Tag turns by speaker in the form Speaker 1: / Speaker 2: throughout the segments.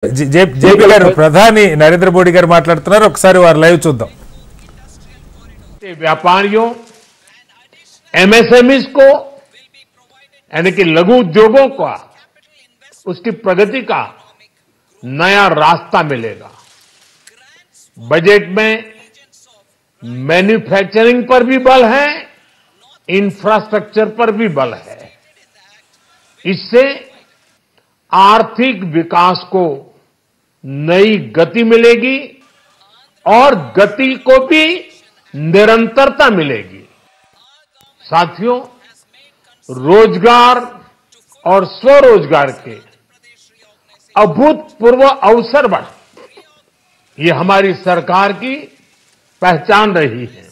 Speaker 1: JP గారు ప్రధాని నరేంద్ర మోడీ గారు మాట్లాడుతున్నారు. ఒకసారి వారి లైవ్ చూద్దాం.
Speaker 2: व्यापारियों एमएसएमई को यानी कि लघु उद्योगों का उसकी प्रगति का नया रास्ता मिलेगा। बजट में मैन्युफैक्चरिंग पर भी बल है, इंफ्रास्ट्रक्चर पर भी बल है। इससे आर्थिक विकास को नई गति मिलेगी और गति को भी निरंतरता मिलेगी। साथियों, रोजगार और स्वरोजगार के अभूतपूर्व अवसर बढ़े, ये हमारी सरकार की पहचान रही है।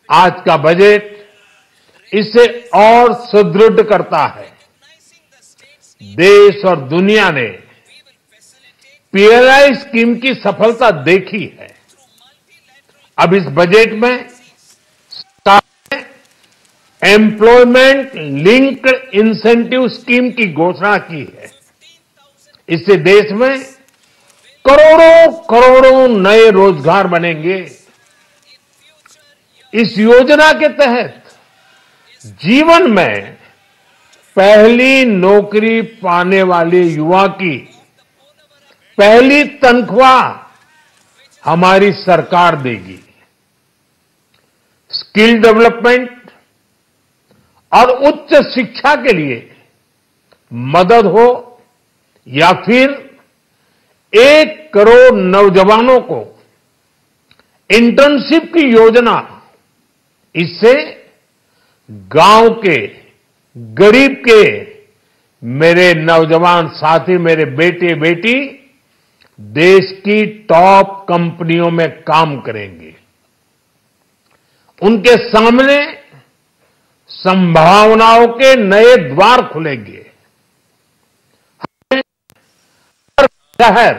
Speaker 2: आज का बजट इसे और सुदृढ़ करता है। देश और दुनिया ने पीएलआई स्कीम की सफलता देखी है। अब इस बजट में एम्प्लॉयमेंट लिंक्ड इंसेंटिव स्कीम की घोषणा की है। इससे देश में करोड़ों करोड़ों नए रोजगार बनेंगे। इस योजना के तहत जीवन में पहली नौकरी पाने वाले युवा की पहली तनख्वाह हमारी सरकार देगी। स्किल डेवलपमेंट और उच्च शिक्षा के लिए मदद हो या फिर 1 करोड़ नौजवानों को इंटर्नशिप की योजना, इससे गांव के गरीब के मेरे नौजवान साथी, मेरे बेटे बेटी देश की टॉप कंपनियों में काम करेंगे। उनके सामने संभावनाओं के नए द्वार खुलेंगे। हर शहर,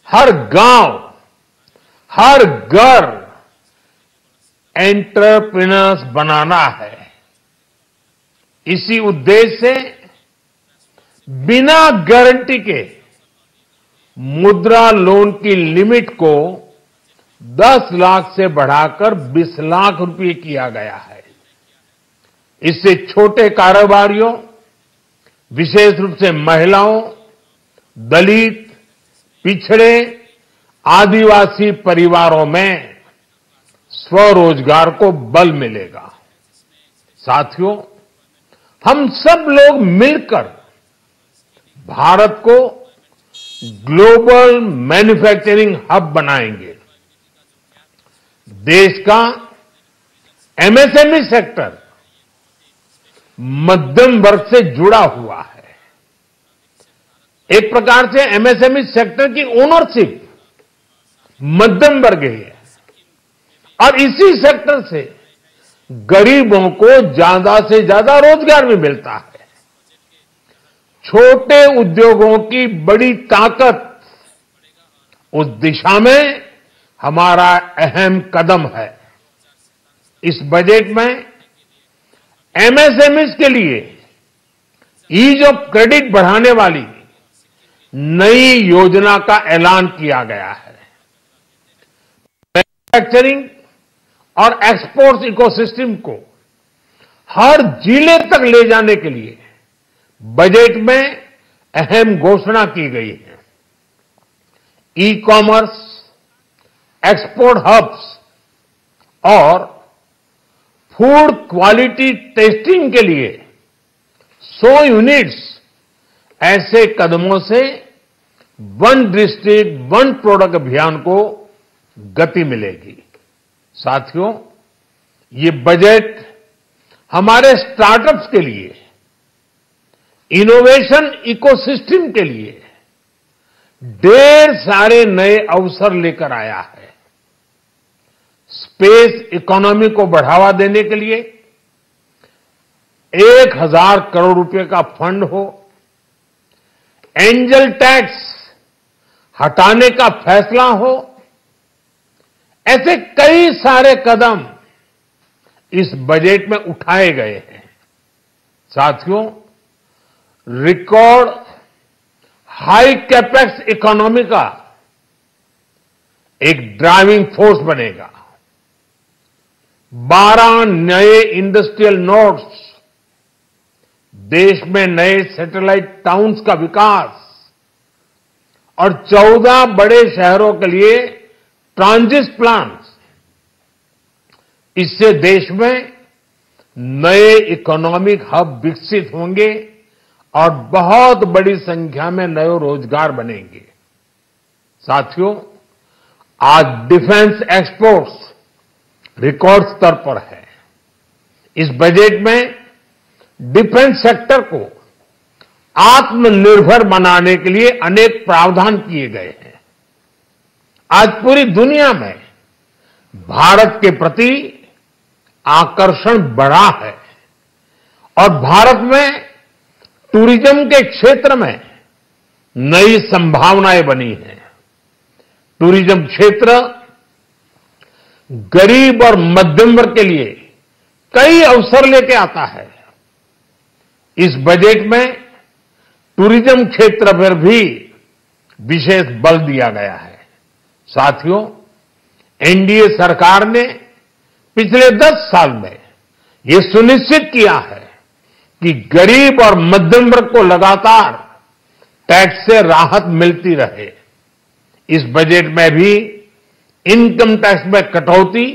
Speaker 2: हर गांव, हर घर एंटरप्रेन्योर्स बनाना है। इसी उद्देश्य से बिना गारंटी के मुद्रा लोन की लिमिट को 10 लाख से बढ़ाकर 20 लाख रुपए किया गया है। इससे छोटे कारोबारियों, विशेष रूप से महिलाओं, दलित, पिछड़े, आदिवासी परिवारों में स्वरोजगार को बल मिलेगा। साथियों, हम सब लोग मिलकर भारत को ग्लोबल मैन्युफैक्चरिंग हब बनाएंगे। देश का एमएसएमई सेक्टर मध्यम वर्ग से जुड़ा हुआ है। एक प्रकार से एमएसएमई सेक्टर की ओनरशिप मध्यम वर्ग ही है और इसी सेक्टर से गरीबों को ज्यादा से ज्यादा रोजगार भी मिलता है। छोटे उद्योगों की बड़ी ताकत, उस दिशा में हमारा अहम कदम है। इस बजट में एमएसएमई के लिए ईज ऑफ क्रेडिट बढ़ाने वाली नई योजना का ऐलान किया गया है। मैन्युफैक्चरिंग और एक्सपोर्ट इकोसिस्टम को हर जिले तक ले जाने के लिए बजट में अहम घोषणा की गई है। ई कॉमर्स, एक्सपोर्ट हब्स और फूड क्वालिटी टेस्टिंग के लिए 100 यूनिट्स, ऐसे कदमों से वन डिस्ट्रिक्ट वन प्रोडक्ट अभियान को गति मिलेगी। साथियों, ये बजट हमारे स्टार्टअप्स के लिए, इनोवेशन इकोसिस्टम के लिए ढेर सारे नए अवसर लेकर आया है। स्पेस इकोनॉमी को बढ़ावा देने के लिए 1000 करोड़ रुपए का फंड हो, एंजल टैक्स हटाने का फैसला हो, ऐसे कई सारे कदम इस बजट में उठाए गए हैं। साथियों, रिकॉर्ड हाई कैपेक्स इकोनॉमी का एक ड्राइविंग फोर्स बनेगा। 12 नए इंडस्ट्रियल नोड्स, देश में नए सैटेलाइट टाउन्स का विकास और 14 बड़े शहरों के लिए ट्रांजिट प्लान्स, इससे देश में नए इकोनॉमिक हब विकसित होंगे और बहुत बड़ी संख्या में नए रोजगार बनेंगे। साथियों, आज डिफेंस एक्सपोर्ट्स रिकॉर्ड स्तर पर है। इस बजट में डिफेंस सेक्टर को आत्मनिर्भर बनाने के लिए अनेक प्रावधान किए गए हैं। आज पूरी दुनिया में भारत के प्रति आकर्षण बढ़ा है और भारत में टूरिज्म के क्षेत्र में नई संभावनाएं बनी हैं। टूरिज्म क्षेत्र गरीब और मध्यम वर्ग के लिए कई अवसर लेके आता है। इस बजट में टूरिज्म क्षेत्र पर भी विशेष बल दिया गया है। साथियों, एनडीए सरकार ने पिछले 10 साल में ये सुनिश्चित किया है कि गरीब और मध्यम वर्ग को लगातार टैक्स से राहत मिलती रहे। इस बजट में भी इनकम टैक्स में कटौती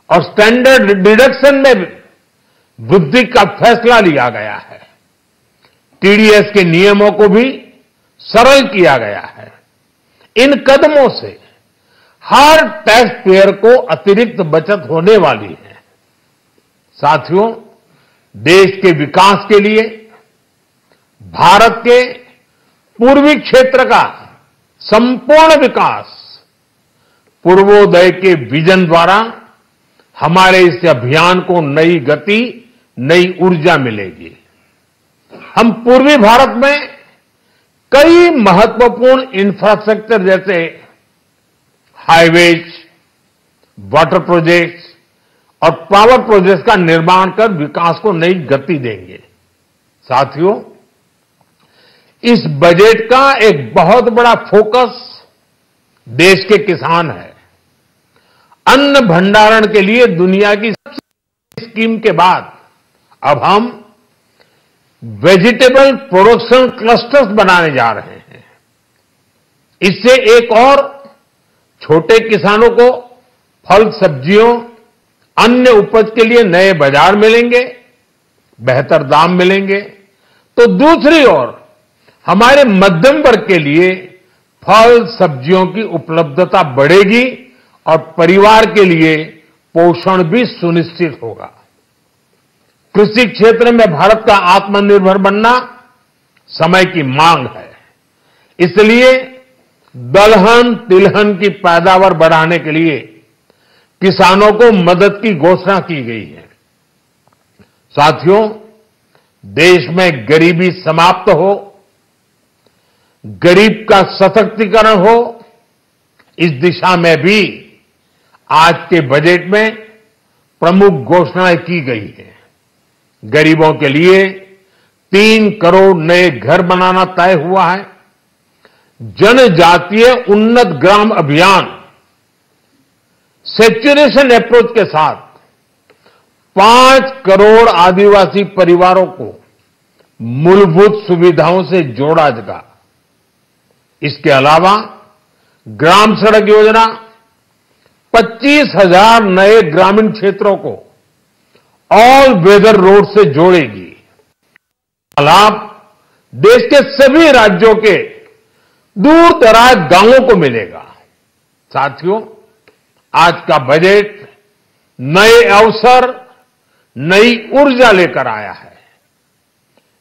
Speaker 2: और स्टैंडर्ड डिडक्शन में वृद्धि का फैसला लिया गया है। टीडीएस के नियमों को भी सरल किया गया है। इन कदमों से हर टैक्स पेयर को अतिरिक्त बचत होने वाली है। साथियों, देश के विकास के लिए भारत के पूर्वी क्षेत्र का संपूर्ण विकास पूर्वोदय के विजन द्वारा हमारे इस अभियान को नई गति, नई ऊर्जा मिलेगी। हम पूर्वी भारत में कई महत्वपूर्ण इंफ्रास्ट्रक्चर जैसे हाईवेज, वाटर प्रोजेक्ट्स और पावर प्रोजेक्ट्स का निर्माण कर विकास को नई गति देंगे। साथियों, इस बजट का एक बहुत बड़ा फोकस देश के किसान है। अन्न भंडारण के लिए दुनिया की सबसे स्कीम के बाद अब हम वेजिटेबल प्रोडक्शन क्लस्टर्स बनाने जा रहे हैं। इससे एक और छोटे किसानों को फल, सब्जियों, अन्य उपज के लिए नए बाजार मिलेंगे, बेहतर दाम मिलेंगे। तो दूसरी ओर हमारे मध्यम वर्ग के लिए फल, सब्जियों की उपलब्धता बढ़ेगी और परिवार के लिए पोषण भी सुनिश्चित होगा। कृषि क्षेत्र में भारत का आत्मनिर्भर बनना समय की मांग है। इसलिए दलहन, तिलहन की पैदावार बढ़ाने के लिए किसानों को मदद की घोषणा की गई है। साथियों, देश में गरीबी समाप्त हो, गरीब का सशक्तिकरण हो, इस दिशा में भी आज के बजट में प्रमुख घोषणाएं की गई हैं। गरीबों के लिए 3 करोड़ नए घर बनाना तय हुआ है। जनजातीय उन्नत ग्राम अभियान सेचुरेशन अप्रोच के साथ 5 करोड़ आदिवासी परिवारों को मूलभूत सुविधाओं से जोड़ा जाएगा। इसके अलावा ग्राम सड़क योजना 25,000 नए ग्रामीण क्षेत्रों को ऑल वेदर रोड से जोड़ेगी। लाभ देश के सभी राज्यों के दूर दराज गांवों को मिलेगा। साथियों, आज का बजट नए अवसर, नई ऊर्जा लेकर आया है।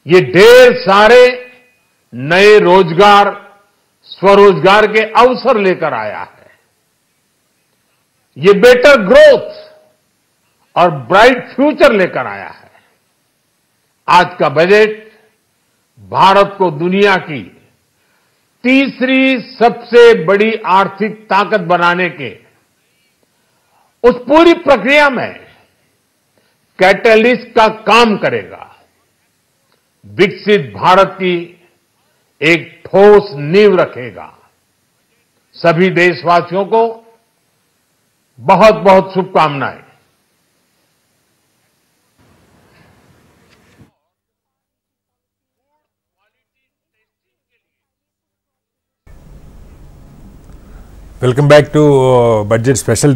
Speaker 2: ये ढेर सारे नए रोजगार, स्वरोजगार के अवसर लेकर आया है। ये बेटर ग्रोथ और ब्राइट फ्यूचर लेकर आया है। आज का बजट भारत को दुनिया की तीसरी सबसे बड़ी आर्थिक ताकत बनाने के उस पूरी प्रक्रिया में कैटलिस्ट का काम करेगा। विकसित भारत की एक ठोस नींव रखेगा। सभी देशवासियों को बहुत बहुत शुभकामनाएं।
Speaker 1: Welcome back to budget special